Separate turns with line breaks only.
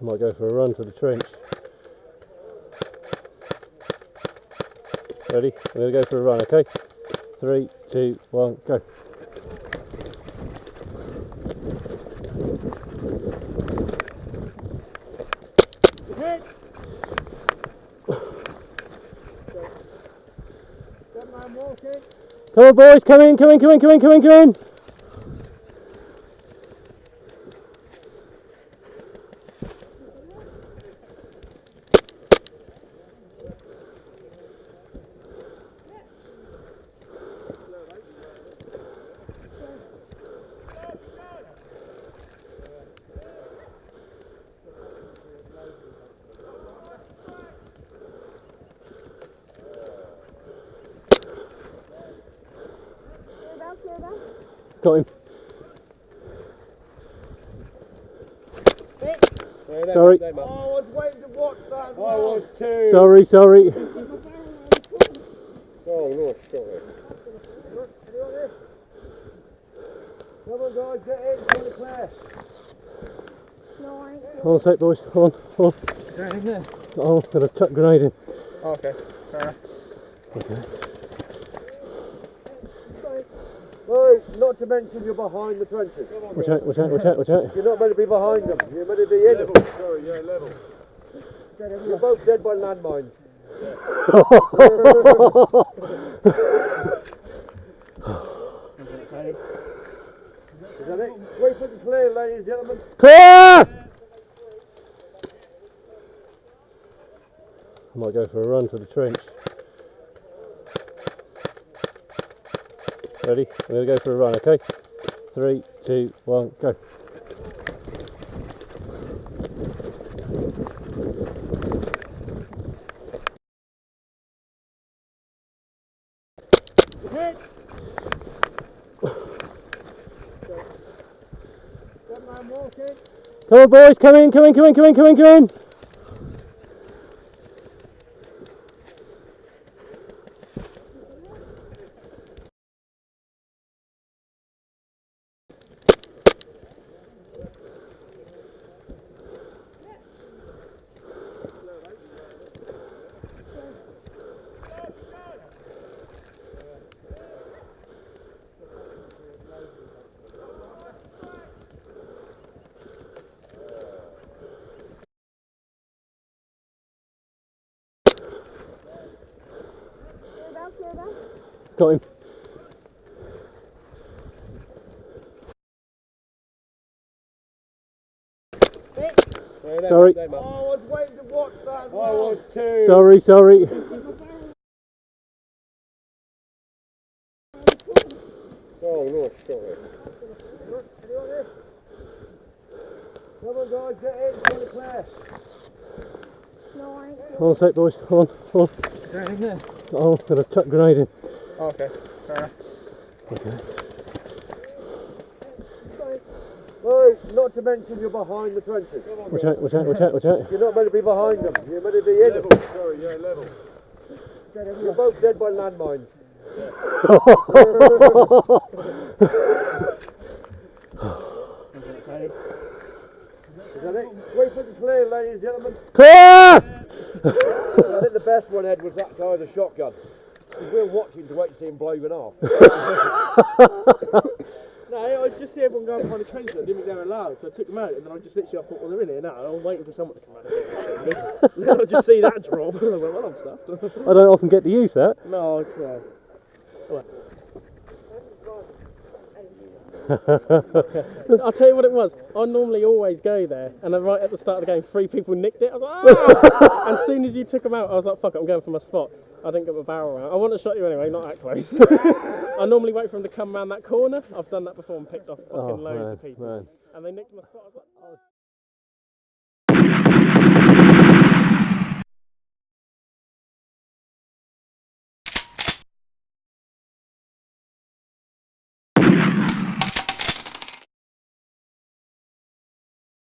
I might go for a run to the trench. Ready? I'm going to go for a run, okay? 3, 2, 1, go. Come on boys, come in, come in, come in, come in, come in, come in! Got him. Sorry.
Oh, I was waiting to watch that. I was too.
Sorry.
Oh, Lord, sorry. Come on, guys, get in. Get it clear.
No, I ain't.
Hold on a sec, boys. Hold on.
Get in there.
Oh, got a chuck grenade in.
Oh, okay. Fair enough.
Okay.
Oh, not to mention you're behind the trenches.
Watch out.
You're not meant to be behind them. You're meant to be in them. Sorry, yeah, level. You're both dead by landmines. Is that it? Wait for the clear, ladies and gentlemen.
Clear! I might go for a run to the trench. Ready? I'm going to go for a run, okay? 3, 2, 1, go. Come on boys, come in. Got him. Sorry.
Oh, I was waiting to watch that. I was too.
Sorry.
Oh, Lord, sorry. Come on, guys, get in. Get it clear.
No, I ain't.
Hold on a sec, boys. Hold on.
Get in there.
Oh, got a chuck grenade in.
Oh, okay. Fair enough.
Okay.
Oh, not to mention you're behind the trenches.
Watch out.
You're not meant to be behind them. You're meant to be in them. Sorry, yeah, level. You're both dead by landmines. Is that it? Wait for the clear, ladies and gentlemen.
Clear!
I think the best one, Ed, was that guy with the shotgun. Because we were watching to wait to see him blow one off.
No, I just see everyone going behind the trenches. I didn't think they were allowed, so I took them out, and then I just literally thought, well, they're in here now. I was waiting for someone to come out. And then I just see that drop, and I went, well, I'm stuffed.
I don't often get to use that.
No, it's well. I'll tell you what it was. I normally always go there, and then right at the start of the game, 3 people nicked it. I was like, ah! And as soon as you took them out, I was like, fuck it, I'm going for my spot. I didn't get my barrel out. I wouldn't have shot you anyway, not that close. I normally wait for them to come round that corner. I've done that before and picked off fucking loads of people.
Man.
And they nicked my spot. I was like, oh.